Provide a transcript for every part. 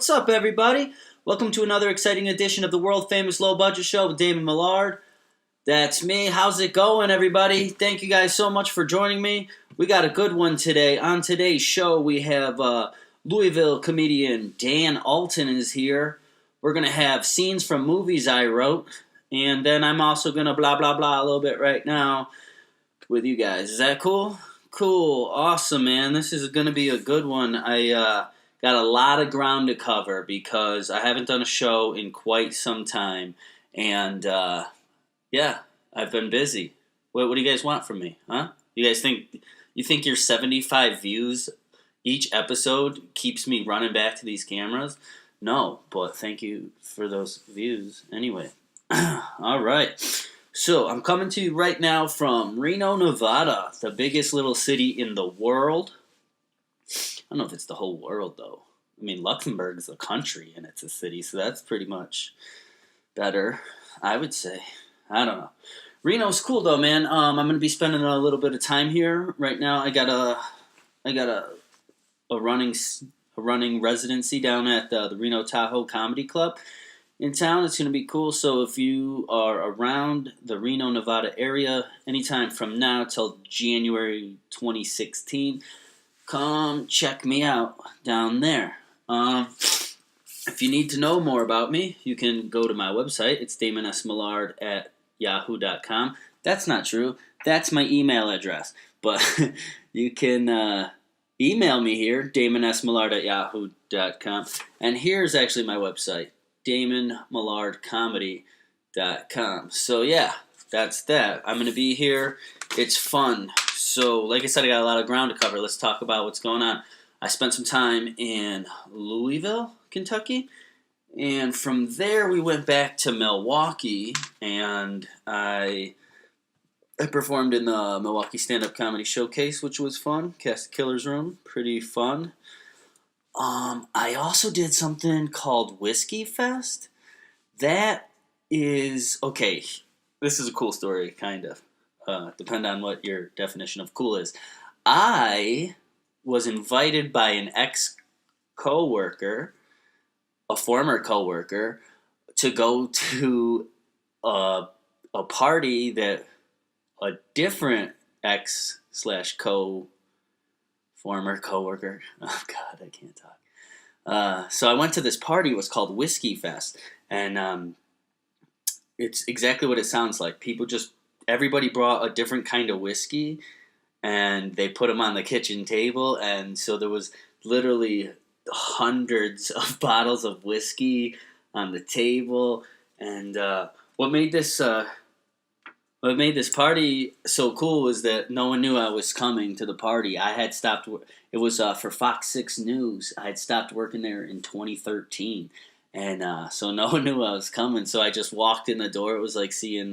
What's up, everybody? Welcome to another exciting edition of the world-famous low-budget show with Damon Millard. That's me. How's it going, everybody? Thank you guys so much for joining me. We got a good one today. On today's show, we have Louisville comedian Dan Alten is here. We're going to have scenes from movies I wrote. And then I'm also going to blah, blah, blah a little bit right now with you guys. Is that cool? Cool. Awesome, man. This is going to be a good one. I got a lot of ground to cover because I haven't done a show in quite some time. And, yeah, I've been busy. What do you guys want from me, huh? You guys think your 75 views each episode keeps me running back to these cameras? No, but thank you for those views anyway. All right. So I'm coming to you right now from Reno, Nevada, the biggest little city in the world. I don't know if it's the whole world, though. I mean, Luxembourg's a country, and it's a city, so that's pretty much better, I would say. I don't know. Reno's cool, though, man. I'm going to be spending a little bit of time here. Right now, I got a running residency down at the Reno Tahoe Comedy Club in town. It's going to be cool, so if you are around the Reno, Nevada area anytime from now till January 2016, come check me out down there. If you need to know more about me, you can go to my website. It's damonsmillard@yahoo.com. That's not true. That's my email address. But you can email me here, damonsmillard@yahoo.com. And here's actually my website, damonmillardcomedy.com. So yeah, that's that. I'm going to be here. It's fun. So like I said, I got a lot of ground to cover. Let's talk about what's going on. I spent some time in Louisville, Kentucky, and from there we went back to Milwaukee, and I performed in the Milwaukee Stand-Up Comedy Showcase, which was fun. Cast Killer's Room, pretty fun. I also did something called Whiskey Fest. That is, okay, this is a cool story, kind of. Depend on what your definition of cool is. I was invited by an ex-coworker, a former coworker, to go to a party that a different former coworker. Oh God, I can't talk. So I went to this party. It was called Whiskey Fest, and it's exactly what it sounds like. Everybody brought a different kind of whiskey, and they put them on the kitchen table, and so there was literally hundreds of bottles of whiskey on the table, and what made this party so cool was that no one knew I was coming to the party. I had stopped. It was for Fox 6 News. I had stopped working there in 2013, and so no one knew I was coming. So I just walked in the door. It was like seeing.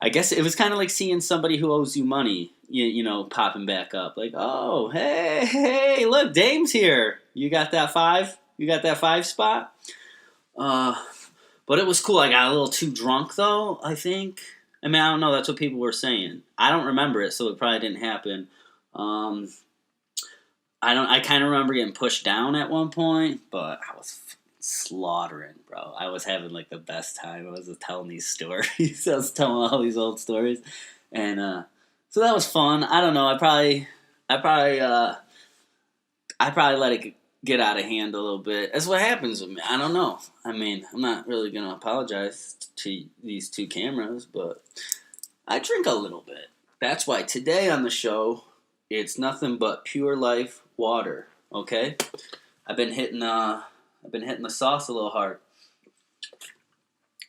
I guess it was kind of like seeing somebody who owes you money, you know, popping back up. Like, oh, hey, look, Dame's here. You got that 5? You got that 5 spot? But it was cool. I got a little too drunk, though, I think. I mean, I don't know. That's what people were saying. I don't remember it, so it probably didn't happen. I kind of remember getting pushed down at one point, but I was slaughtering, bro. I was having like the best time. I was telling these stories. I was telling all these old stories, and so that was fun. I don't know. I probably let it get out of hand a little bit. That's what happens with me. I don't know. I mean, I'm not really gonna apologize to these two cameras, but I drink a little bit. That's why today on the show, it's nothing but pure life water. Okay, I've been hitting the sauce a little hard,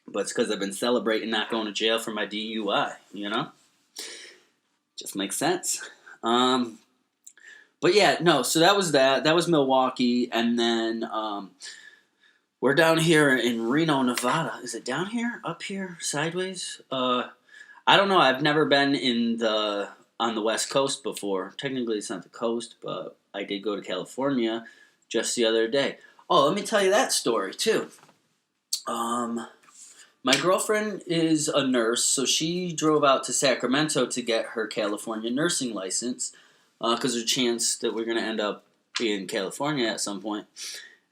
but it's because I've been celebrating not going to jail for my DUI. You know, just makes sense. But yeah, no. So that was that. That was Milwaukee, and then we're down here in Reno, Nevada. Is it down here, up here, sideways? I don't know. I've never been on the West Coast before. Technically, it's not the coast, but I did go to California just the other day. Oh, let me tell you that story, too. My girlfriend is a nurse, so she drove out to Sacramento to get her California nursing license because there's a chance that we're going to end up in California at some point.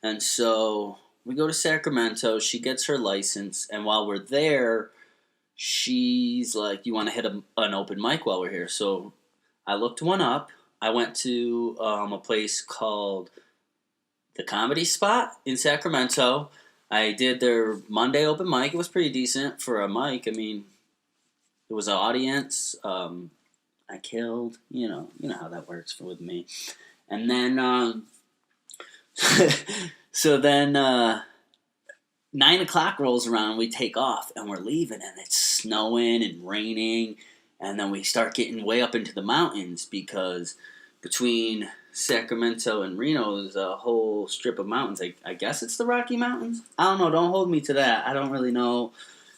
And so we go to Sacramento. She gets her license, and while we're there, she's like, "You want to hit an open mic while we're here?" So I looked one up. I went to a place called the Comedy Spot in Sacramento. I did their Monday open mic. It was pretty decent for a mic. I mean, it was an audience. I killed. You know how that works with me. And then, so then 9 o'clock rolls around. We take off and we're leaving, and it's snowing and raining. And then we start getting way up into the mountains because between Sacramento and Reno is a whole strip of mountains. I guess it's the Rocky Mountains. I don't know. Don't hold me to that. I don't really know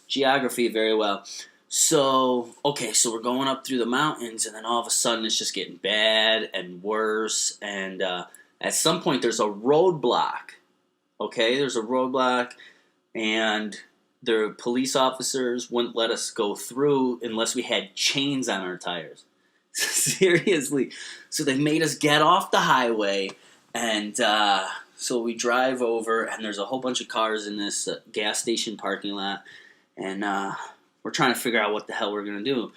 geography very well. So we're going up through the mountains, and then all of a sudden it's just getting bad and worse. And at some point there's a roadblock. Okay, there's a roadblock, and the police officers wouldn't let us go through unless we had chains on our tires. Seriously. So they made us get off the highway, and so we drive over, and there's a whole bunch of cars in this gas station parking lot, and we're trying to figure out what the hell we're going to do.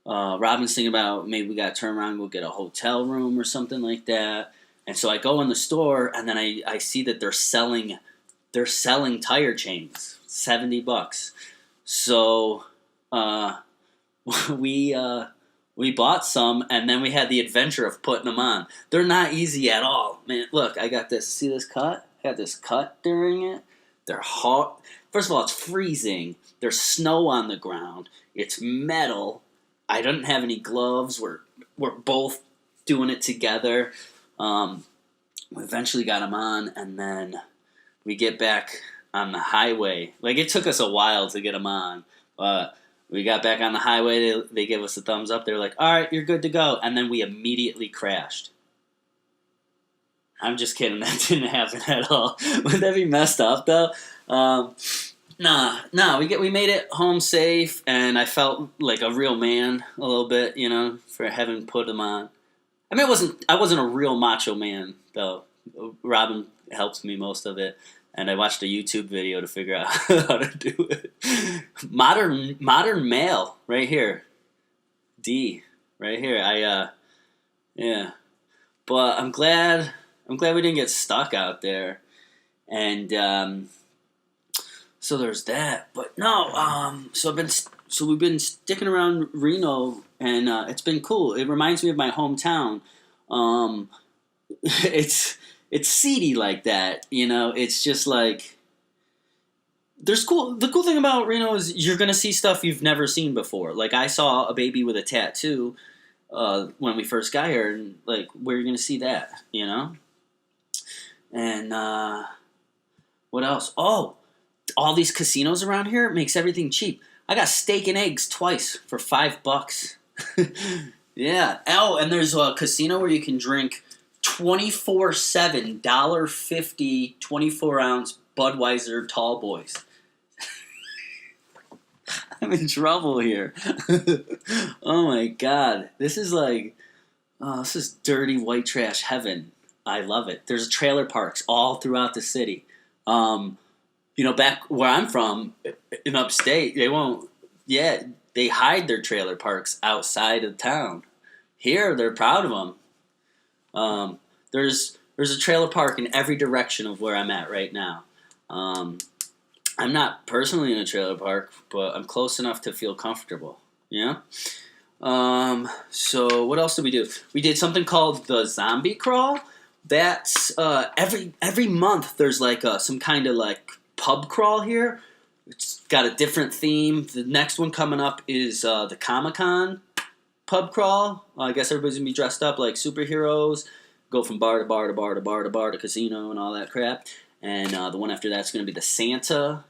Robin's thinking about maybe we got to turn around and go get a hotel room or something like that. And so I go in the store, and then I see that they're selling tire chains, $70. So we bought some, and then we had the adventure of putting them on. They're not easy at all, man. Look, I got this. See this cut? I got this cut during it. They're hot. First of all, it's freezing. There's snow on the ground. It's metal. I didn't have any gloves. We're both doing it together. We eventually got them on, and then we get back on the highway. Like, it took us a while to get them on, but we got back on the highway. They gave us a thumbs up. They were like, "All right, you're good to go." And then we immediately crashed. I'm just kidding. That didn't happen at all. Would that be messed up, though? Nah. We made it home safe, and I felt like a real man a little bit, for having put them on. I mean, I wasn't a real macho man, though. Robin helps me most of it. And I watched a YouTube video to figure out how to do it. Modern male, right here. D, right here. Yeah. But I'm glad we didn't get stuck out there. And so there's that. But no, so we've been sticking around Reno, and it's been cool. It reminds me of my hometown. It's seedy like that, It's just like the cool thing about Reno is you're gonna see stuff you've never seen before. Like, I saw a baby with a tattoo when we first got here, and like, where are you gonna see that, And what else? Oh, all these casinos around here makes everything cheap. I got steak and eggs twice for $5. Yeah. Oh, and there's a casino where you can drink 24/7, $1.50, 24-ounce Budweiser Tall Boys. I'm in trouble here. Oh my God. This is dirty white trash heaven. I love it. There's trailer parks all throughout the city. Back where I'm from, in upstate, they hide their trailer parks outside of town. Here, they're proud of them. There's a trailer park in every direction of where I'm at right now. I'm not personally in a trailer park, but I'm close enough to feel comfortable. Yeah. So what else did we do? We did something called the zombie crawl. That's every month. There's like some kind of like pub crawl here. It's got a different theme. The next one coming up is the Comic-Con pub crawl. I guess everybody's gonna be dressed up like superheroes. Go from bar to bar to bar to bar to bar to casino and all that crap. And the one after that's going to be the Santa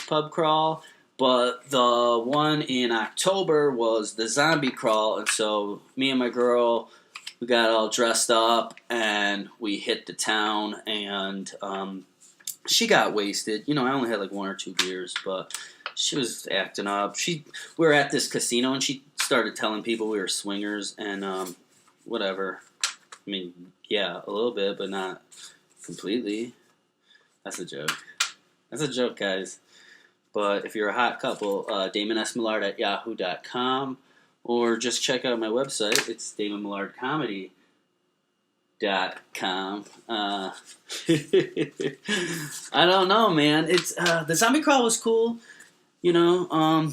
pub crawl. But the one in October was the zombie crawl. And so me and my girl, we got all dressed up and we hit the town. And she got wasted. I only had like 1 or 2 beers, but she was acting up. We were at this casino, and she started telling people we were swingers and whatever. I mean, yeah, a little bit, but not completely. That's a joke. That's a joke, guys. But if you're a hot couple, Damon S. Millard at yahoo.com, or just check out my website. It's damonmillardcomedy.com. I don't know, man. It's the zombie crawl was cool, you know.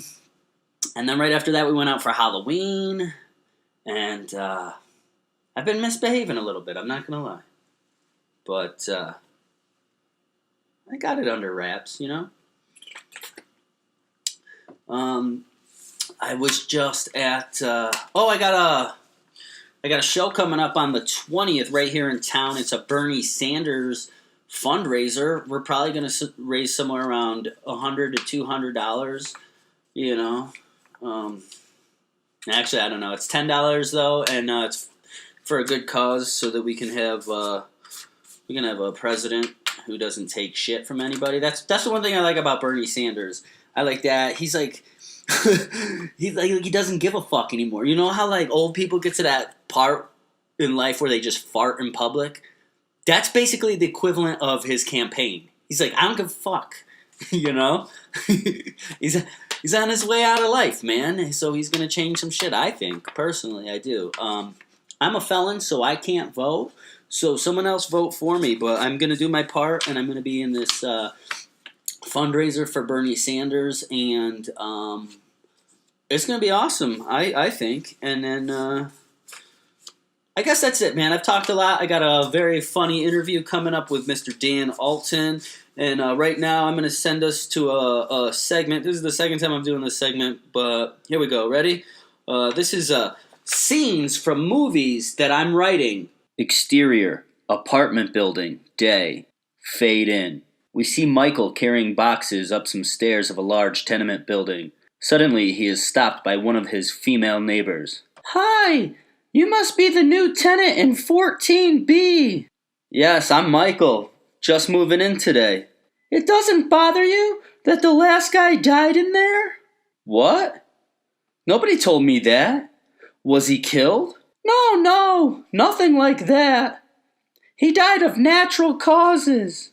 And then right after that, we went out for Halloween, and I've been misbehaving a little bit. I'm not gonna lie, but I got it under wraps, you know. I was just at I got a show coming up on the 20th right here in town. It's a Bernie Sanders fundraiser. We're probably going to raise somewhere around $100 to $200, you know. Actually, I don't know. It's $10 though, and it's for a good cause, so that we can have a president who doesn't take shit from anybody. That's the one thing I like about Bernie Sanders. I like that he's like he doesn't give a fuck anymore. You know how like old people get to that part in life where they just fart in public? That's basically the equivalent of his campaign. He's like, I don't give a fuck. You know? He's on his way out of life, man. So he's gonna change some shit, I think. Personally, I do. I'm a felon, so I can't vote. So someone else vote for me, but I'm gonna do my part, and I'm gonna be in this fundraiser for Bernie Sanders, and it's gonna be awesome, I think. And then I guess that's it, man. I've talked a lot. I got a very funny interview coming up with Mr. Dan Alten, and right now I'm gonna send us to a segment. This is the second time I'm doing this segment, but here we go. Ready? This is scenes from movies that I'm writing. Exterior, apartment building, day. Fade in. We see Michael carrying boxes up some stairs of a large tenement building. Suddenly, he is stopped by one of his female neighbors. Hi! You must be the new tenant in 14B. Yes, I'm Michael. Just moving in today. It doesn't bother you that the last guy died in there? What? Nobody told me that. Was he killed? No, nothing like that. He died of natural causes.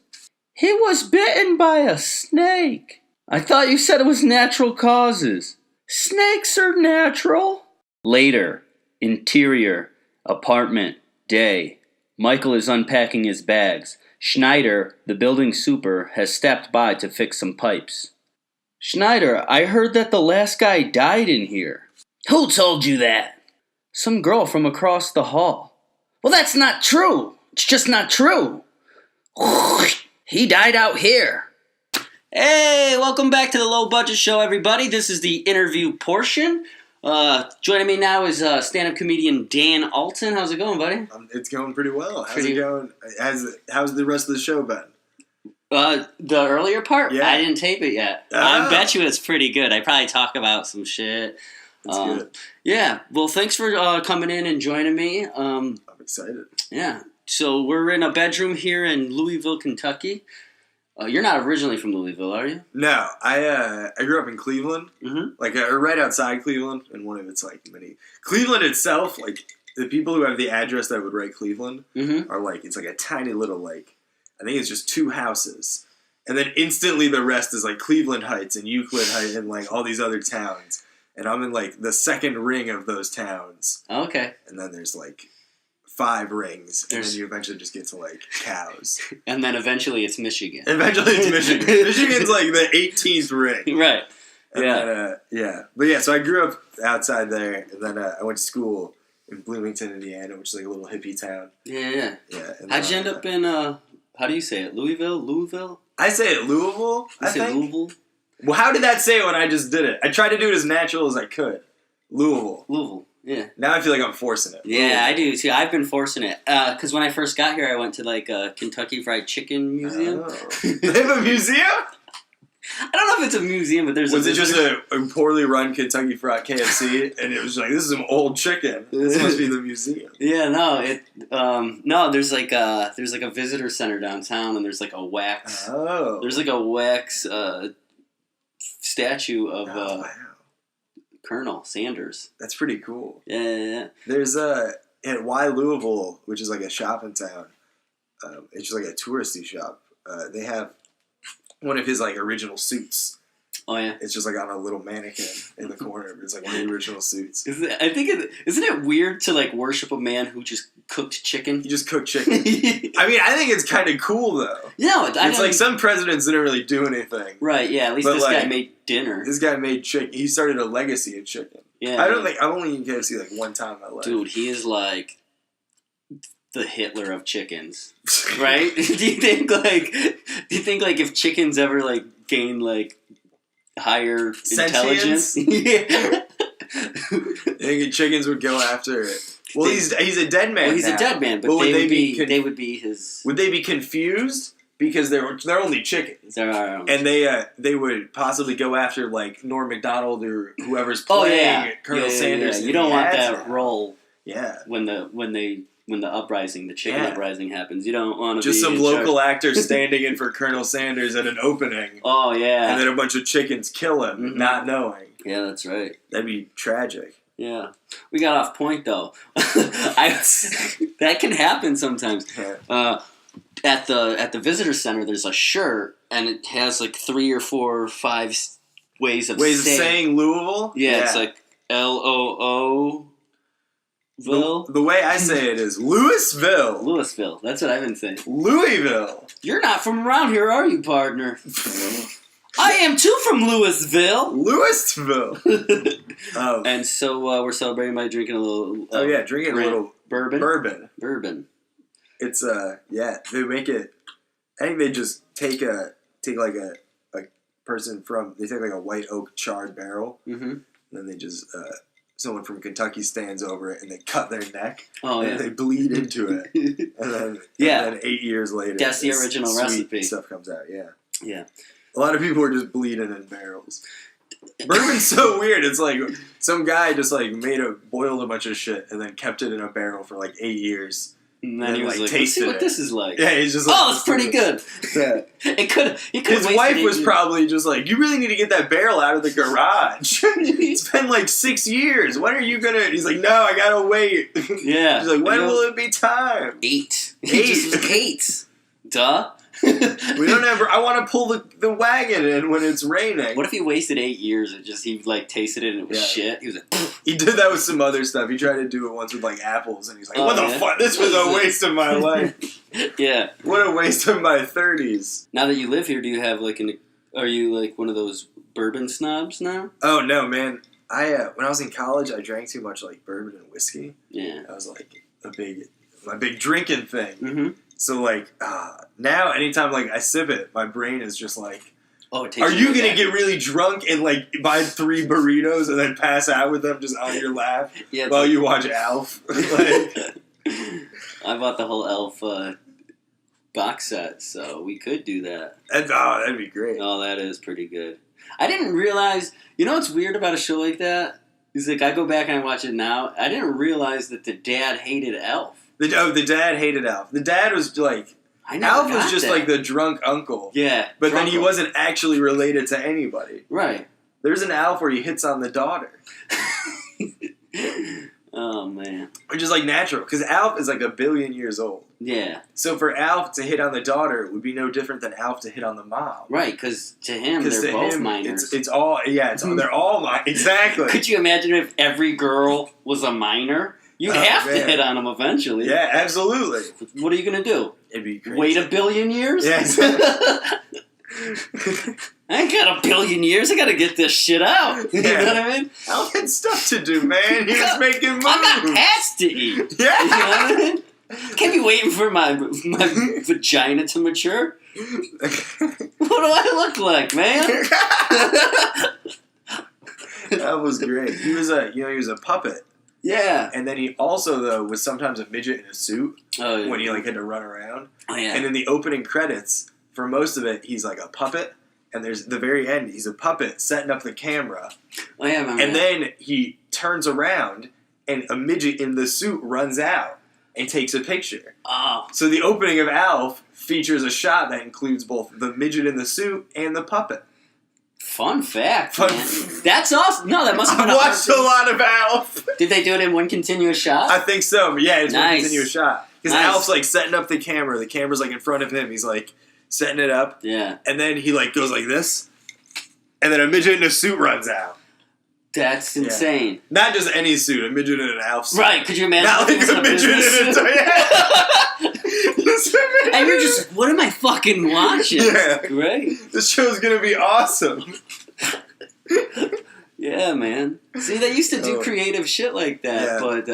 He was bitten by a snake. I thought you said it was natural causes. Snakes are natural. Later, interior, apartment, day. Michael is unpacking his bags. Schneider, the building super, has stepped by to fix some pipes. Schneider, I heard that the last guy died in here. Who told you that? Some girl from across the hall. Well, that's not true. It's just not true. He died out here. Hey, welcome back to the Low Budget Show, everybody. This is the interview portion. Joining me now is stand-up comedian Dan Alten. How's it going, buddy? It's going pretty well. How's it going? How's the rest of the show been? The earlier part? Yeah. I didn't tape it yet. I bet you it's pretty good. I probably talk about some shit. That's good. Yeah. Well, thanks for coming in and joining me. I'm excited. Yeah. So we're in a bedroom here in Louisville, Kentucky. You're not originally from Louisville, are you? No, I grew up in Cleveland, like right outside Cleveland, and one of its like many. Cleveland itself, like the people who have the address that would write Cleveland are like it's like a tiny little like I think it's just 2 houses, and then instantly the rest is like Cleveland Heights and Euclid Heights and like all these other towns, and I'm in like the second ring of those towns. Okay. And then there's like 5 rings, and then you eventually just get to, like, cows. And then eventually it's Michigan. Eventually it's Michigan. Michigan's, like, the 18th ring. Right. And then, yeah. But, yeah, so I grew up outside there, and then I went to school in Bloomington, Indiana, which is, like, a little hippie town. Yeah. And how'd you end up in, how do you say it, Louisville? I say it Louisville, I think. Louisville? Well, how did that say it when I just did it? I tried to do it as natural as I could. Louisville. Yeah. Now I feel like I'm forcing it. Yeah, I do too. I've been forcing it. Because when I first got here, I went to like a Kentucky Fried Chicken museum. Oh. They have a museum? I don't know if it's a museum, but there's Was it just a poorly run Kentucky Fried KFC? And it was like, this is some old chicken. This must be the museum. Yeah, no, there's like a visitor center downtown, and there's like a wax. Oh. There's like a wax statue of wow. Colonel Sanders. That's pretty cool. Yeah. There's at Y Louisville, which is like a shop in town. It's just like a touristy shop. they have one of his like original suits. Oh yeah, it's just like on a little mannequin in the corner. It's like one of the original suits. Isn't it weird to like worship a man who just cooked chicken? He just cooked chicken. I mean, I think it's kind of cool though. No, it's like some presidents didn't really do anything. Right? Yeah, at least this guy made dinner. This guy made chicken. He started a legacy of chicken. Yeah, I've only eaten KFC like one time in my life. Dude, he is like the Hitler of chickens, right? Do you think like if chickens ever like gain like higher intelligence? Yeah. I think chickens would go after it. Well, he's a dead man. Well, he's a dead man, but they would be his. Would they be confused because they're only chickens? And they would possibly go after like Norm Macdonald or whoever's playing Colonel Sanders. Yeah. You don't want that role. Yeah. When the uprising, the chicken uprising happens, you don't want to just be some local actor standing in for Colonel Sanders at an opening. Oh yeah, and then a bunch of chickens kill him, not knowing. Yeah, that's right. That'd be tragic. Yeah, we got off point though. That can happen sometimes. At the visitor center, there's a shirt, and it has like 3 or 4 or 5 ways of saying Louisville. Yeah, it's like LOO. The way I say it is Louisville. Louisville. That's what I've been saying. Louisville. You're not from around here, are you, partner? I am too from Louisville. Louisville. And so we're celebrating by drinking a little. Drinking a little bourbon. It's they make it. I think they just take like a person from. They take like a white oak charred barrel, and then they just. Someone from Kentucky stands over it and they cut their neck and they bleed into it. and then 8 years later, that's the original recipe. Stuff comes out, Yeah. A lot of people are just bleeding in barrels. Bourbon's so weird. It's like some guy just like boiled a bunch of shit and then kept it in a barrel for like 8 years. And then he was like, let's see what this is like. Yeah, he's just like, it's pretty good. Yeah. His wife was probably just like, you really need to get that barrel out of the garage. It's been like 6 years. When are you going to... He's like, no, I got to wait. Yeah. He's like, when will it be time? 8. He just was 8. Duh. We don't ever... I want to pull the wagon in when it's raining. What if he wasted 8 years and just he like tasted it and it was shit? He was like... He did that with some other stuff. He tried to do it once with like apples and he's like, what the fuck? This was a waste of my life. Yeah. What a waste of my 30s. Now that you live here, do you have like are you like one of those bourbon snobs now? Oh no, man. When I was in college, I drank too much like bourbon and whiskey. Yeah. That was like my big drinking thing. Mm-hmm. So like now, anytime like I sip it, my brain is just like, oh, it are you gonna get really drunk and like buy 3 burritos and then pass out with them just on your lap while you watch ALF? Like, I bought the whole ALF box set, so we could do that. That'd be great. Oh, that is pretty good. I didn't realize. You know what's weird about a show like that? Is like I go back and I watch it now. I didn't realize that the dad hated ALF. The dad hated ALF. The dad was like... ALF was just like the drunk uncle. Yeah. But then he wasn't actually related to anybody. Right. There's an ALF where he hits on the daughter. Oh, man. Which is like natural, because ALF is like 1 billion years old. Yeah. So for ALF to hit on the daughter would be no different than ALF to hit on the mom. Right, because to him, they're both minors. They're all minors. Exactly. Could you imagine if every girl was a minor? You'd have to hit on them eventually. Yeah, absolutely. What are you going to do? It'd be crazy. Wait 1 billion years? Yes. I ain't got 1 billion years. I got to get this shit out. You know what I mean? Alf had stuff to do, man. He was making moves. I got cats to eat. Yeah. You know what I mean? Can't be waiting for my vagina to mature. What do I look like, man? That was great. He was a puppet. Yeah. And then he also, though, was sometimes a midget in a suit when he, like, had to run around. Oh, yeah. And in the opening credits, for most of it, he's, like, a puppet. And there's the very end, he's a puppet setting up the camera. Oh, yeah, and then he turns around, and a midget in the suit runs out and takes a picture. Oh. So the opening of ALF features a shot that includes both the midget in the suit and the puppet. Fun fact, man. That's awesome. No, that must have been I've watched a lot of ALF. Did they do it in one continuous shot? I think so. But yeah, it's nice. one continuous shot. Because ALF's like setting up the camera. The camera's like in front of him. He's like setting it up. Yeah. And then he like goes like this, and then a midget in a suit runs out. That's insane. Not just any suit, a midget in an ALF suit. Right, could you imagine? Not like a midget in a and you're just, what am I fucking watching? Yeah. Great. This show's gonna be awesome. Yeah, man. See, they used to do creative shit like that, but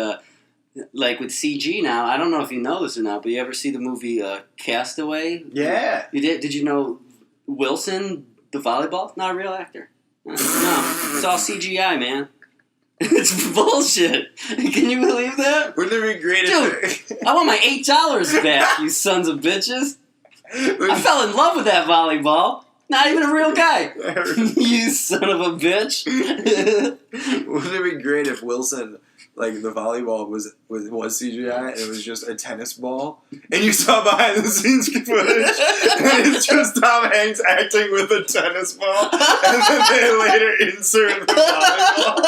like with CG now, I don't know if you know this or not, but you ever see the movie Castaway? Yeah. You did? Did you know Wilson, the volleyball, not a real actor? No, it's all CGI, man. It's bullshit. Can you believe that? Wouldn't it be great Dude, I want my $8 back, you sons of bitches. I fell in love with that volleyball. Not even a real guy. You son of a bitch. Wouldn't it be great if Wilson, like the volleyball was CGI and it was just a tennis ball, and you saw behind the scenes footage, and it's just Tom Hanks acting with a tennis ball, and then they later insert the volleyball.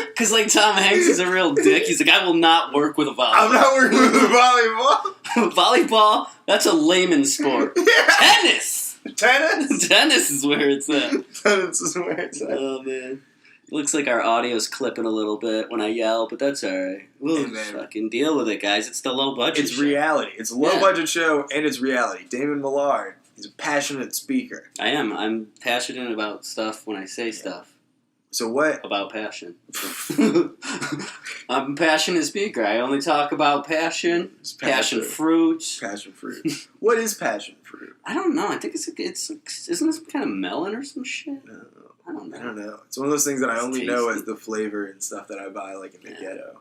Because, like, Tom Hanks is a real dick. He's like, I will not work with a volleyball. I'm not working with a volleyball. Volleyball? That's a layman's sport. Yeah. Tennis! Tennis? Tennis is where it's at. Tennis is where it's at. Oh, man. Looks like our audio's clipping a little bit when I yell, but that's alright. We'll fucking deal with it, guys. It's the low budget It's show. reality. It's a low budget show, and it's reality. Damon Millard, he's a passionate speaker. I am. I'm passionate about stuff when I say stuff. So what? About passion. I'm a passionate speaker. I only talk about passion, passion fruits. Passion fruit. What is passion fruit? I don't know. I think it's isn't it some kind of melon or some shit? No. I don't know. I don't know. It's one of those things that I only know tasty. as the flavor and stuff that I buy like in the ghetto.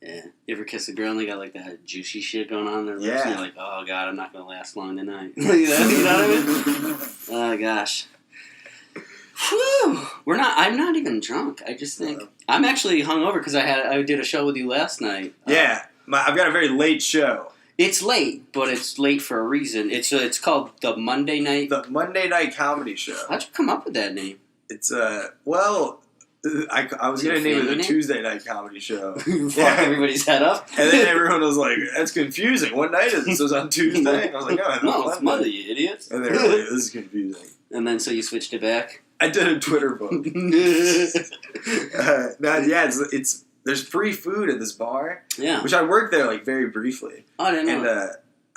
Yeah. You ever kiss a girl and they got like that juicy shit going on in their lips? Yeah. And you're like, oh god, I'm not gonna last long tonight. Like that, you know what I mean? Oh gosh. Whew. I'm not even drunk. I just think I'm actually hungover because I did a show with you last night. Yeah, I've got a very late show. It's late, but it's late for a reason. It's called the Monday Night. The Monday Night Comedy Show. How'd you come up with that name? It's I was gonna name it the Tuesday Night Comedy Show. Fuck everybody's head up. And then everyone was like, "That's confusing. What night is this?" It was on Tuesday. And I was like, "No, it's Monday, you idiots." And they were like, "This is confusing." And then so you switched it back. I did a Twitter book. There's free food at this bar. Yeah. Which I worked there like very briefly. Oh, I didn't know.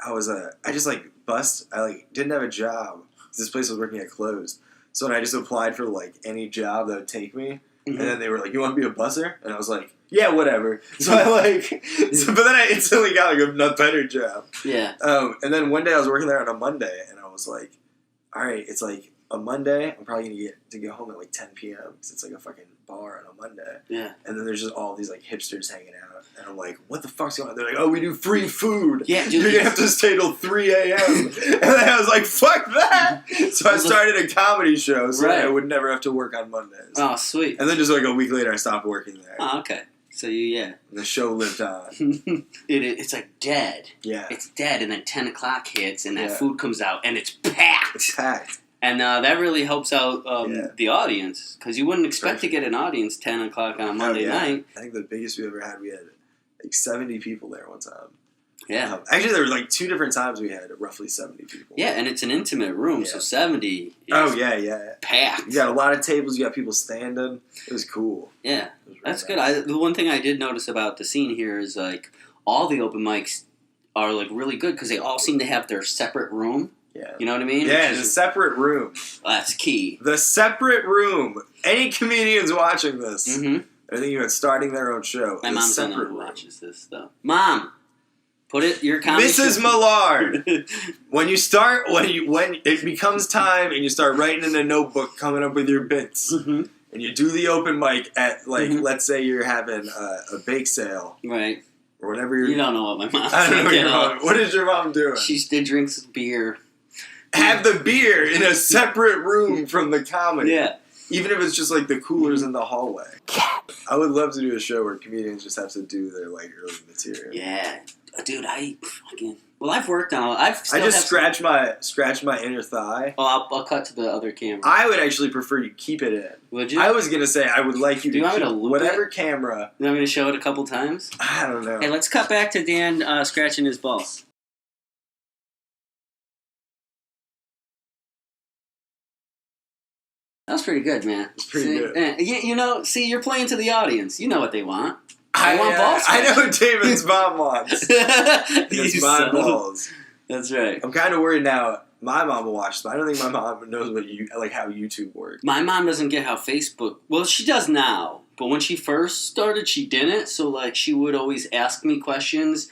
And I just like bust. I like didn't have a job. This place I was working at closed. So I just applied for like any job that would take me. Mm-hmm. And then they were like, "You want to be a busser?" And I was like, "Yeah, whatever." So but then I instantly got like a better job. Yeah. And then one day I was working there on a Monday, and I was like, "All right, it's like a Monday. I'm probably gonna get home at like 10 p.m. because it's like a fucking bar on a Monday." Yeah. And then there's just all these like hipsters hanging out, and I'm like, "What the fuck's going on?" They're like, "Oh, we do free food. Yeah, dude, you're gonna have to stay till 3 a.m." And then I was like, "Fuck that!" So I started a comedy show so that I would never have to work on Mondays. Oh, sweet. And then just like a week later, I stopped working there. Oh, okay. So And the show lived on. It's like dead. Yeah. It's dead, and then 10 o'clock hits, and that food comes out, and it's packed. It's packed. And that really helps out the audience, because you wouldn't expect to get an audience 10 o'clock on Monday night. I think the biggest we ever had, we had like 70 people there one time. Yeah. Actually, there was like 2 different times we had roughly 70 people. Yeah, and it's an intimate room, so 70 is packed. You got a lot of tables, you got people standing. It was cool. Yeah, that's good. The one thing I did notice about the scene here is like all the open mics are like really good because they all seem to have their separate room. Yeah. You know what I mean? Yeah, the separate room. That's key. The separate room. Any comedians watching this, they're thinking about starting their own show. My mom's the one who watches this, though. Mom! Put it, your comedy Mrs. Millard, when it becomes time and you start writing in a notebook, coming up with your bits, and you do the open mic at let's say you're having a bake sale, right, or whatever. You don't know what my mom's I don't know your mom. What is your mom doing? She drinks beer. Have the beer in a separate room from the comedy. Yeah. Even if it's just like the coolers in the hallway. I would love to do a show where comedians just have to do their like early material. Yeah. Dude, I've worked on. I just scratched my inner thigh. Oh, I'll cut to the other camera. I would actually prefer you keep it in. Would you? I was gonna say I would like you to keep whatever it? camera. You want me to show it a couple times? I don't know. Hey, let's cut back to Dan scratching his balls. That was pretty good, man. It's pretty good. You're playing to the audience. You know what they want. I want balls. I know what Damon's mom wants. It's my balls. That's right. I'm kind of worried now. My mom will watch this. I don't think my mom knows how YouTube works. My mom doesn't get how Facebook. Well, she does now, but when she first started, she didn't. So like, she would always ask me questions,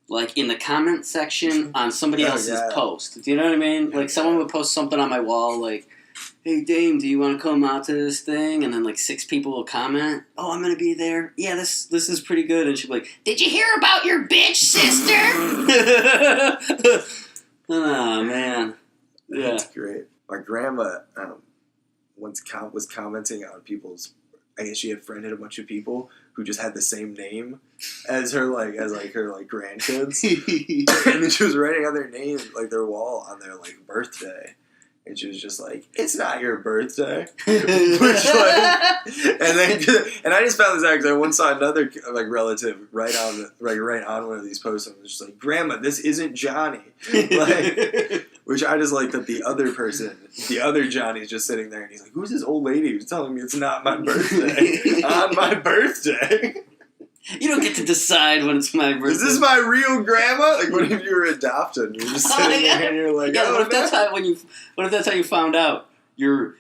like in the comment section on somebody else's post. Do you know what I mean? Like someone would post something on my wall, like, "Hey Dame, do you want to come out to this thing?" And then like 6 people will comment, "Oh, I'm gonna be there. Yeah, this is pretty good." And she'll be like, "Did you hear about your bitch sister?" Oh man, yeah, that's great. My grandma once was commenting on people's. I guess she had friended a bunch of people who just had the same name as her grandkids, and then she was writing on their name, like their wall, on their like birthday. And she was just like, "It's not your birthday," and I just found this out because I once saw another like relative right on one of these posts, and was just like, "Grandma, this isn't Johnny," like, which I just like that the other Johnny's just sitting there, and he's like, "Who's this old lady who's telling me it's not my birthday on my birthday?" You don't get to decide when it's my birthday. Is this my real grandma? Like, what if you were adopted and you're just sitting there and you're like, what if that's how you found out your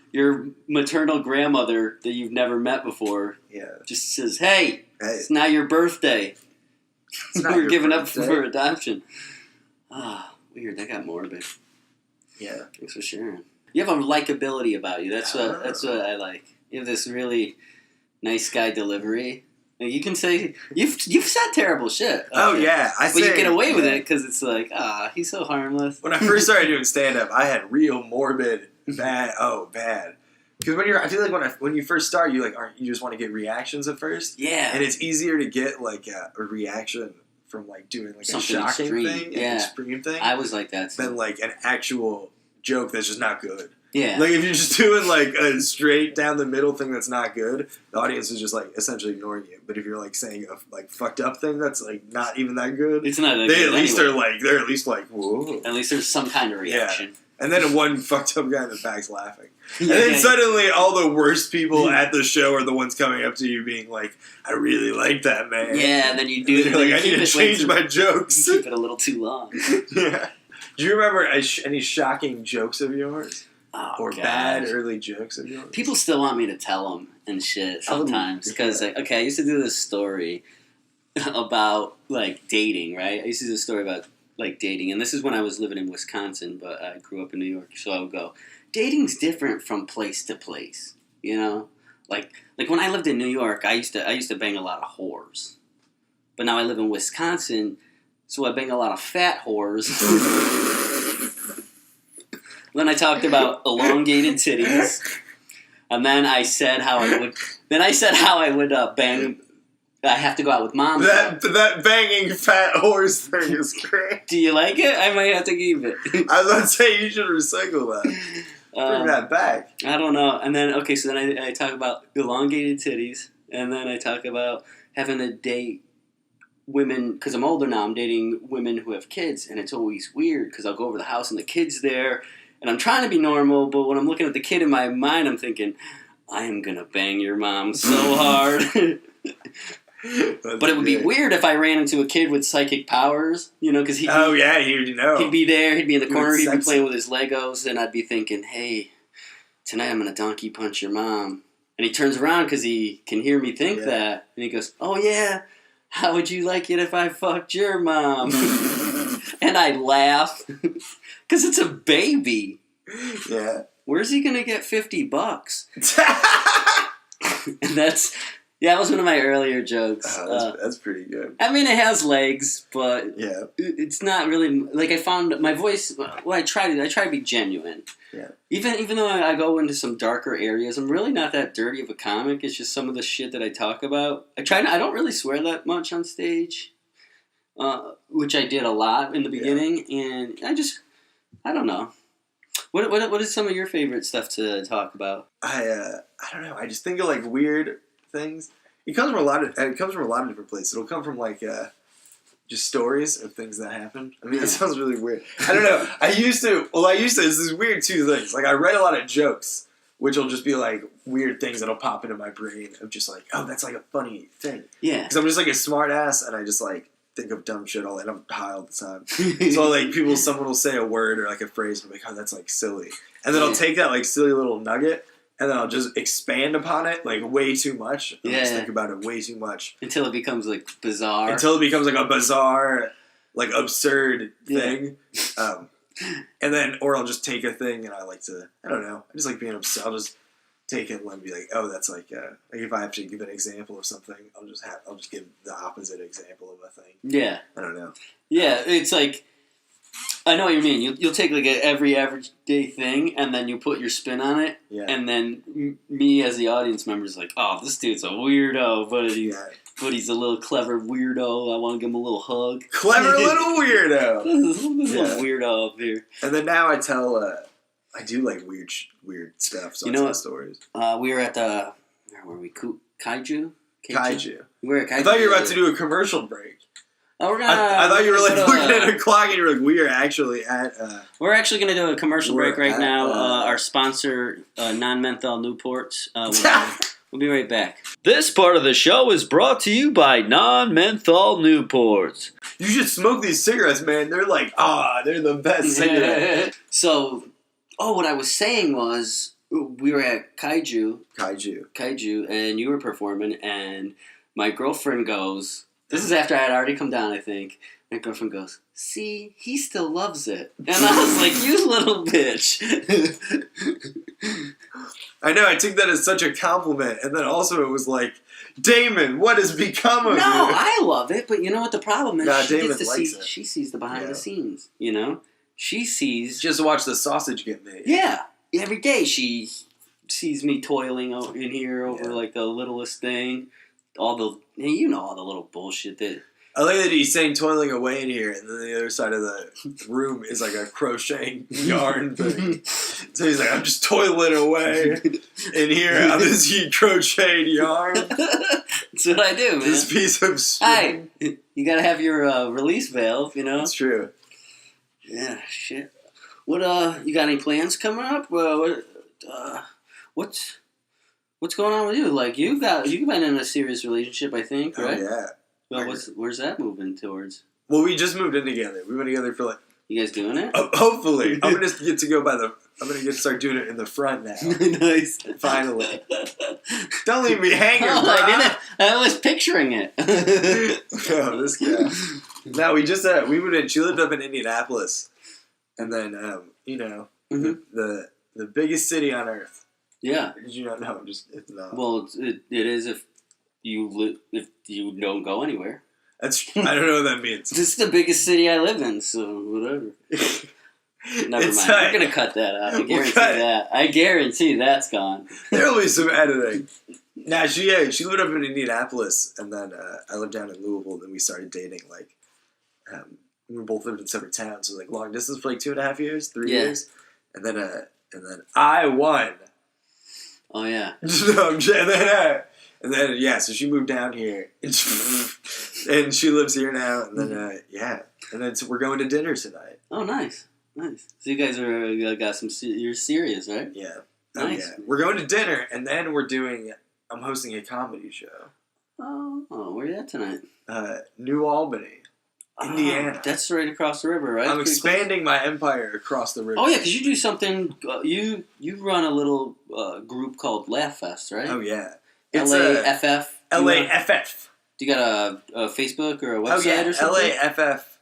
maternal grandmother that you've never met before? Yeah. Just says, hey, it's not your birthday. We're giving up for adoption. Ah, weird. That got morbid. Yeah. Thanks for sharing. You have a likability about you. That's what I like. You have this really nice guy delivery. You can say you've said terrible shit. Oh yeah, but you get away with it because it's like, he's so harmless. When I first started doing stand up, I had real morbid bad. Because I feel like when you first start, you just want to get reactions at first. Yeah, and it's easier to get like a reaction from like doing like something a shocking extreme. thing, an extreme thing. I was like that too. Than like an actual joke that's just not good. Yeah. Like, if you're just doing, like, a straight down the middle thing that's not good, the audience is just, like, essentially ignoring you. But if you're, like, saying a, like, fucked up thing that's, like, not even that good, it's not that they good at least anyway. they're at least like, whoa. At least there's some kind of reaction. Yeah. And then one fucked up guy in the back's laughing. And then suddenly all the worst people at the show are the ones coming up to you being like, I really like that, man. Yeah, and then you do it. Like, I need to change my jokes. You keep it a little too long. Yeah. Do you remember any shocking jokes of yours? Oh, or God. Bad early jokes of yours? People still want me to tell them and shit sometimes. Because, I used to do this story about, like, dating, right? I used to do a story about, like, dating. And this is when I was living in Wisconsin, but I grew up in New York. So I would go, dating's different from place to place, you know? Like when I lived in New York, I used to bang a lot of whores. But now I live in Wisconsin, so I bang a lot of fat whores. Then I talked about elongated titties, and then I said how I would bang. I have to go out with mom. That banging fat horse thing is great. Do you like it? I might have to keep it. I was about to say you should recycle that. Bring that back. I don't know. And then I talk about elongated titties, and then I talk about having to date women, because I'm older now. I'm dating women who have kids, and it's always weird because I'll go over the house and the kid's there. And I'm trying to be normal, but when I'm looking at the kid in my mind, I'm thinking, I am going to bang your mom so hard. But it would be weird if I ran into a kid with psychic powers, you know, because he'd be there, he'd be in the corner, he'd be playing with his Legos, and I'd be thinking, hey, tonight I'm going to donkey punch your mom. And he turns around because he can hear me think that, and he goes, oh yeah, how would you like it if I fucked your mom? And I laugh. Because it's a baby. Yeah. Where's he going to get $50? And that was one of my earlier jokes. Oh, that's pretty good. I mean, it has legs, but yeah, it's not really, like, I found my voice, well, I try to be genuine. Yeah. Even though I go into some darker areas, I'm really not that dirty of a comic. It's just some of the shit that I talk about. I don't really swear that much on stage. which I did a lot in the beginning, and I don't know. What is some of your favorite stuff to talk about? I don't know. I just think of like weird things. It comes from a lot of different places. It'll come from like just stories of things that happen. I mean, that sounds really weird. I don't know. I used to. It's this weird two things. Like I write a lot of jokes, which will just be like weird things that'll pop into my brain of just like, oh, that's like a funny thing. Yeah. Because I'm just like a smart ass, and I just like think of dumb shit and I'm high all the time. So like someone will say a word or like a phrase, and I'm like, oh, that's like silly. And then I'll take that like silly little nugget, and then I'll just expand upon it like way too much. I'll just think about it way too much. Until it becomes like bizarre. Until it becomes like a bizarre, like absurd thing. And then, or I'll just take a thing and I don't know. I just like being upset. I'll just take it and be like, oh, that's like if I have to give an example of something, I'll just give the opposite example of a thing. Yeah. I don't know. Yeah, it's like, I know what you mean. You'll take like every everyday thing and then you put your spin on it. Yeah. And then me as the audience member is like, oh, this dude's a weirdo, but he's a little clever weirdo. I want to give him a little hug. Clever little weirdo. This little weirdo up here. And then now I do like weird stuff. So I tell stories. We were at where were we? Kaiju. We were at Kaiju. I thought you were about to do a commercial break. Oh, I thought you were like looking at a clock and you were like, we are actually at. We're actually going to do a commercial break right now. Our sponsor, non-menthol Newports. We'll be right back. This part of the show is brought to you by non-menthol Newports. You should smoke these cigarettes, man. They're like, they're the best cigarettes. So, what I was saying was, we were at Kaiju, and you were performing, and my girlfriend goes, this is after I had already come down, I think. My girlfriend goes, see, he still loves it. And I was like, you little bitch. I know, I took that as such a compliment. And then also it was like, Damon, what has become of you? No, I love it, but you know what the problem is? Damon likes it. She sees the behind the scenes, you know? She sees... Just to watch the sausage get made. Yeah. Every day she sees me toiling in here over like the littlest thing. All the little bullshit that... I like that he's saying toiling away in here, and then the other side of the room is like a crocheting yarn thing. So he's like, I'm just toiling away in here on this crocheted yarn. That's what I do, man. This piece of string. Hey, you gotta have your release valve, you know? That's true. Yeah, shit. What, you got any plans coming up? What's going on with you? Like, you've been in a serious relationship, I think, right? Oh, yeah. Well, where's that moving towards? Well, we just moved in together. We've been together for like... You guys doing it? Hopefully. I'm going to get to go I'm going to start doing it in the front now. Nice. Finally. Don't leave me hanging, bro. I didn't. I was picturing it. Oh, this guy. No, we just... we moved in. She lived up in Indianapolis. And then, the biggest city on earth. Yeah. Did you not know? It's not. Well, it is if you don't go anywhere. I don't know what that means. This is the biggest city I live in, so whatever. Never mind. We're going to cut that out. I guarantee that's gone. There'll be some editing. Nah, she lived up in Indianapolis, and then I lived down in Louisville, and then we started dating, like, we both lived in separate towns, so like long distance for like 2.5 years, 3 years. And then I won. Oh, yeah. And then, so she moved down here, and she lives here now, and then, and then so we're going to dinner tonight. Oh, nice. So you guys you're serious, right? Yeah. Nice. Yeah. We're going to dinner, and then I'm hosting a comedy show. Oh, where are you at tonight? New Albany, Indiana. That's right across the river, right? I'm expanding my empire across the river. Oh, yeah, because you do something, you run a little group called Laugh Fest, right? Oh, yeah. It's LAFF. LAFF. Do you got a Facebook or a website or something? LAFFEST.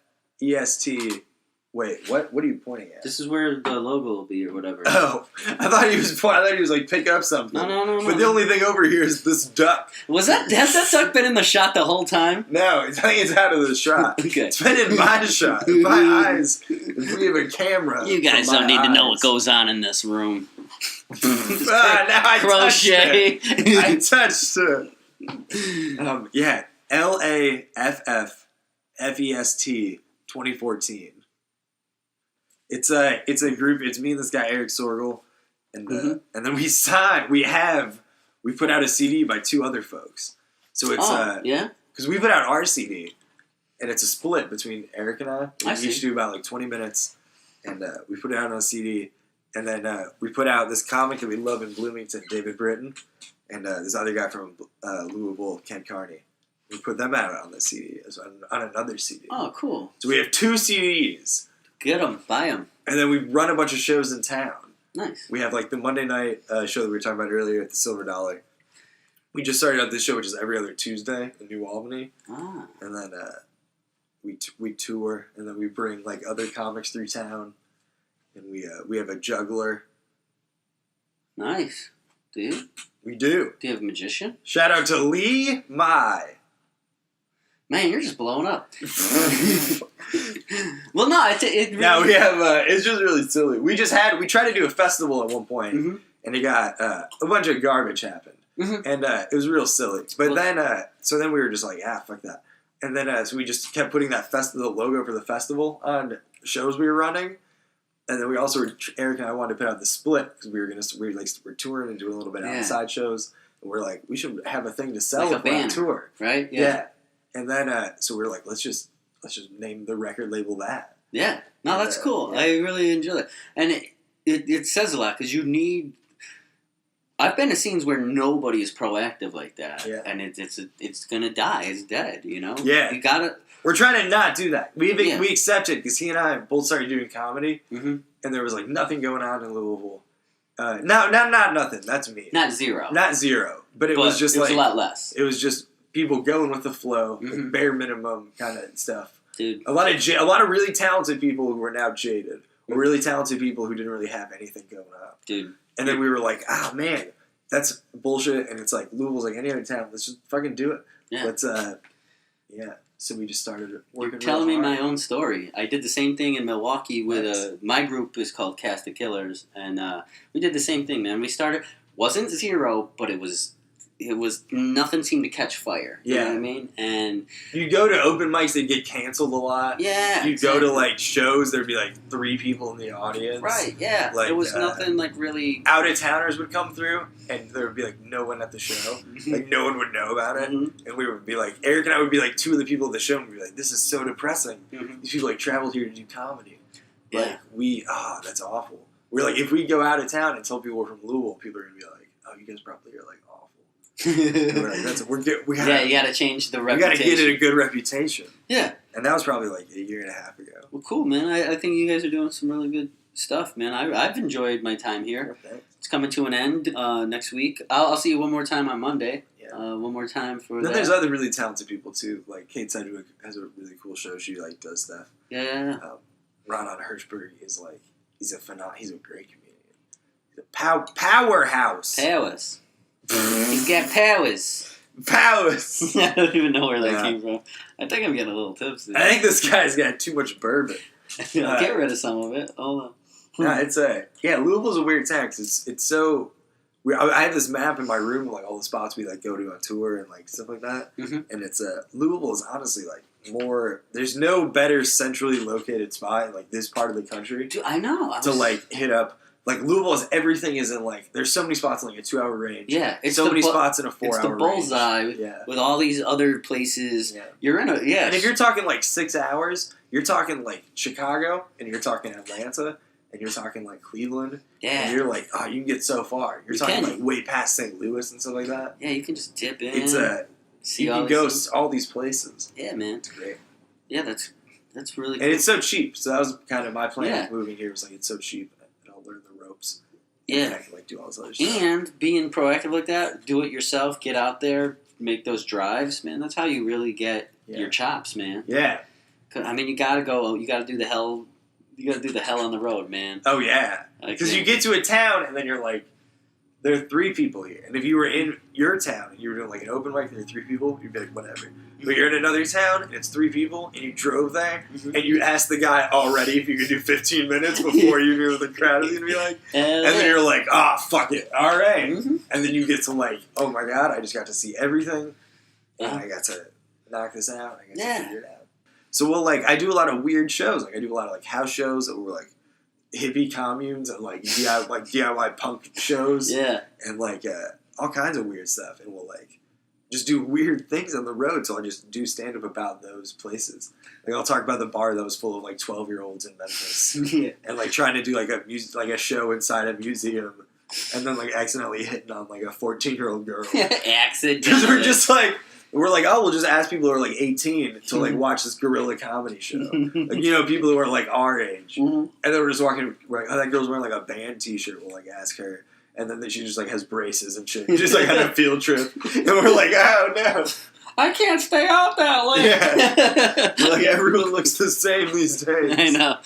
Wait, what are you pointing at? This is where the logo will be or whatever. Oh, I thought he was like pick up something. No. But the only thing over here is this duck. Has that duck been in the shot the whole time? No, I think it's out of the shot. Okay. It's been in my shot. My eyes. If we have a camera. You guys don't need to know what goes on in this room. Now I crochet. Touched it. I touched it. LAFFEST. FEST 2014. It's a group. It's me and this guy Eric Sorgel, and then we put out a CD by 2 other folks. So it's because we put out our CD, and it's a split between Eric and I. We each do about like 20 minutes, and we put it out on a CD, and then we put out this comic that we love in Bloomington, David Britton, and this other guy from Louisville, Ken Carney. We put them out on the CD, on another CD. Oh, cool. So we have 2 CDs. Get them, buy them. And then we run a bunch of shows in town. Nice. We have like the Monday night show that we were talking about earlier at the Silver Dollar. We just started out this show, which is every other Tuesday in New Albany. Ah. And then we tour, and then we bring like other comics through town, and we have a juggler. Nice. Do you? We do. Do you have a magician? Shout out to Lee Mai. Man, you're just blowing up. Well, no, it really... No, we have, it's just really silly. We tried to do a festival at one point, and it got, a bunch of garbage happened. And it was real silly. But then we were just like, fuck that. And then so we just kept putting the logo for the festival on shows we were running. And then we also, Eric and I wanted to put out the split, because we're touring and doing a little bit of outside shows. And we're like, we should have a thing to sell like on tour. Right? Yeah. And then, so we were like, let's just name the record label that. Yeah. No, that's cool. Yeah. I really enjoy it. And it says a lot, because you need... I've been to scenes where nobody is proactive like that. Yeah. And it's going to die. It's dead, you know? Yeah. You got to... We're trying to not do that. We accept it, because he and I both started doing comedy, and there was like nothing going on in Louisville. Not nothing. That's me. Not zero. Not zero. But it was just like... It was a lot less. It was just... people going with the flow, like bare minimum kind of stuff. Dude. A lot of really talented people who are now jaded, or really talented people who didn't really have anything going on. Dude. And then we were like, man, that's bullshit. And it's like, Louisville's like any other town. Let's just fucking do it. Yeah. Let's, So we just started working. You're telling me my own story. I did the same thing in Milwaukee with my group is called Cast of Killers, and we did the same thing, man. We started, wasn't zero, but it was nothing seemed to catch fire. You know what I mean? And you go to open mics, they'd get canceled a lot. Yeah. You go to like shows, there'd be like 3 people in the audience. Right, yeah. Like, there was nothing like really... Out of towners would come through, and there would be like no one at the show. Like no one would know about it. And we would be like, Eric and I would be like 2 of the people at the show, and we'd be like, this is so depressing. These people like traveled here to do comedy. Like that's awful. We're like, if we go out of town and tell people we're from Louisville, people are going to be like, oh, you guys probably are like awful. You gotta change the reputation. We gotta get it a good reputation. Yeah. And that was probably like a year and a half ago. Well, cool, man. I think you guys are doing some really good stuff, man. I've enjoyed my time here. Okay. It's coming to an end next week. I'll see you one more time on Monday. Yeah. One more time for then there's other really talented people, too. Like, Kate Sedgwick has a really cool show. She, like, does stuff. Yeah. Ron Hirschberg is, like, he's a great comedian. He's a powerhouse. Powers. He's got powers. Powers. I don't even know where that came from. I think I'm getting a little tipsy. I think this guy's got too much bourbon. I'll get rid of some of it. Hold on. Louisville's a weird town because it's so... I have this map in my room of like all the spots we like go to on tour and like stuff like that. And it's Louisville is honestly like more... There's no better centrally located spot in like this part of the country. Dude, I know. To like hit up... Like, Louisville is everything is in, like, there's so many spots in, like, a 2-hour range. Yeah. It's so many spots in a 4-hour range. It's the bullseye with all these other places. Yeah. You're in a, And if you're talking, like, 6 hours, you're talking, like, Chicago, and you're talking Atlanta, and you're talking, like, Cleveland. Yeah. And you're like, oh, you can get so far. You're talking, like, way past St. Louis and stuff like that. Yeah, you can just dip in. It's you can go all these places. Yeah, man. It's great. Yeah, that's really cool. And it's so cheap. So that was kind of my plan of moving here. Was like, it's so cheap. I'll learn the ropes. Yeah. I can, like, do all this other stuff. And being proactive like that, do it yourself, get out there, make those drives, man. That's how you really get your chops, man. Yeah. I mean, you gotta do the hell on the road, man. Oh, yeah. Because you get to a town, and then you're like, there are 3 people here. And if you were in your town, and you were doing, like, an open mic, and there are 3 people, you'd be like, whatever. But you're in another town, and it's 3 people, and you drove there, and you asked the guy already if you could do 15 minutes before you knew what the crowd was going to be like. And then you're like, fuck it. All right. And then you get to, like, oh, my God, I just got to see everything, and I got to knock this out. I got to figure it out. So we'll like I do a lot of weird shows. Like I do a lot of like house shows that were like hippie communes and like DIY punk shows. Yeah. And like all kinds of weird stuff. And we'll like just do weird things on the road. So I'll just do stand up about those places. Like I'll talk about the bar that was full of like 12-year-olds in Memphis. Yeah. And like trying to do like a show inside a museum. And then like accidentally hitting on like a 14-year-old girl. Accident. Because we're like, oh, we'll just ask people who are like 18 to like watch this guerrilla comedy show. Like, people who are like our age. And then we're just walking, we're like, oh, that girl's wearing like a band t-shirt. We'll like ask her. And then she just like has braces and shit. Just like on a field trip. And we're like, oh no. I can't stay out that late. Yeah. Like everyone looks the same these days. I know.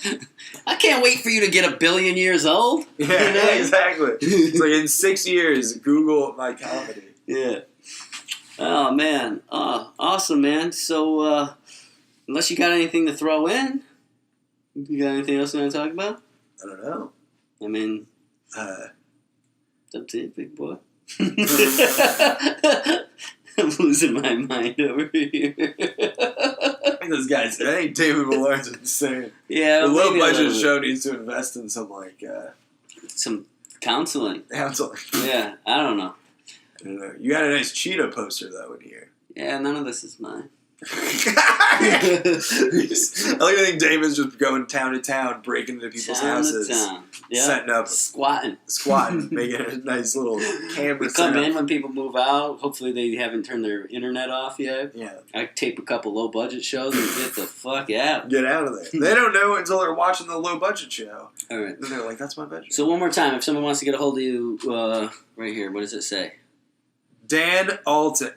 I can't wait for you to get 1 billion years old. Yeah, exactly. It's like in 6 years, Google my comedy. Yeah. Oh, man. Oh, awesome, man. So, unless you got anything to throw in, you got anything else you want to talk about? I don't know. I mean, it's up to you, big boy. I'm losing my mind over here. I think Damon Millard's insane. Yeah, the low budget show needs to invest in some like some counseling. Counseling. Yeah, I don't know. I don't know. You got a nice cheetah poster though in here. Yeah, none of this is mine. I like to think Damon's just going town to town, breaking into people's houses, yep. Setting up, squatting, making a nice little camera. We come in when people move out. Hopefully they haven't turned their internet off yet. Yeah, I tape a couple low budget shows and get the fuck out. Get out of there. They don't know until they're watching the low budget show. All right, then they're like, "That's my bedroom." So one more time, if someone wants to get a hold of you, right here, what does it say? Dan Alten.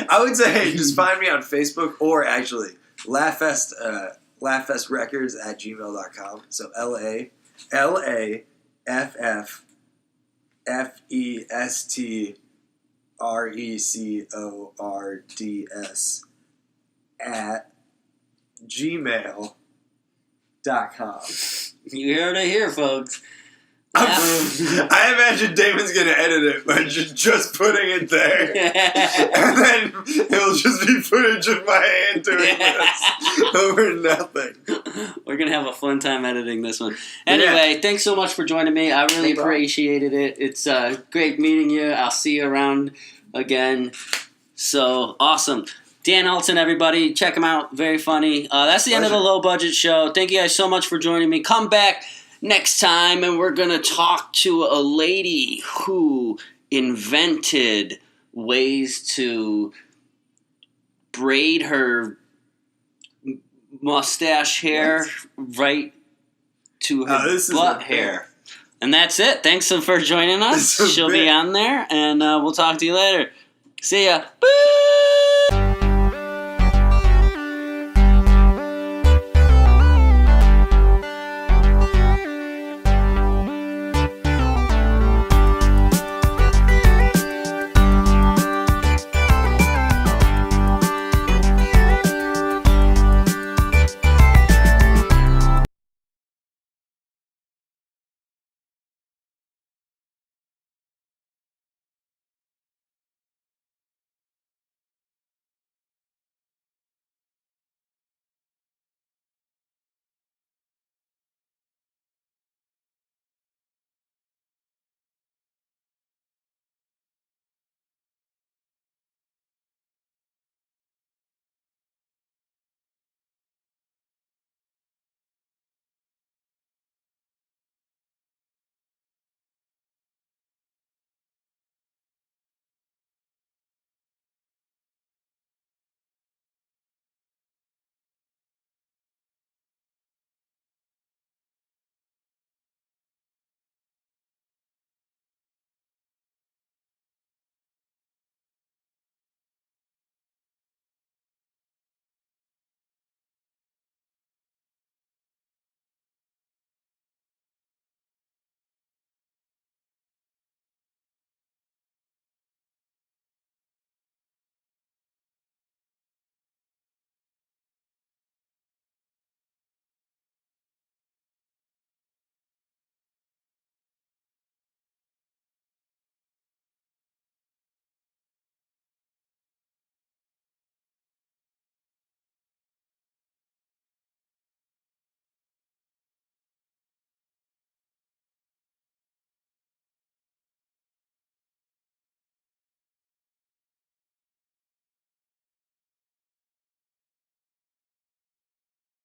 I would say just find me on Facebook or actually laughfestrecords@gmail.com. So LAFFESTRECORDS @gmail.com. You heard it here, folks. I imagine Damon's going to edit it by just putting it there. And then it'll just be footage of my hand doing this over nothing. We're going to have a fun time editing this one. Anyway, Thanks so much for joining me. I really appreciated it. It's great meeting you. I'll see you around again. So, awesome. Dan Alten, everybody. Check him out. Very funny. That's the end of the low budget show. Thank you guys so much for joining me. Come back next time, and we're going to talk to a lady who invented ways to braid her mustache hair right to her butt hair. And that's it. Thanks for joining us. She'll be on there, and we'll talk to you later. See ya. Boo!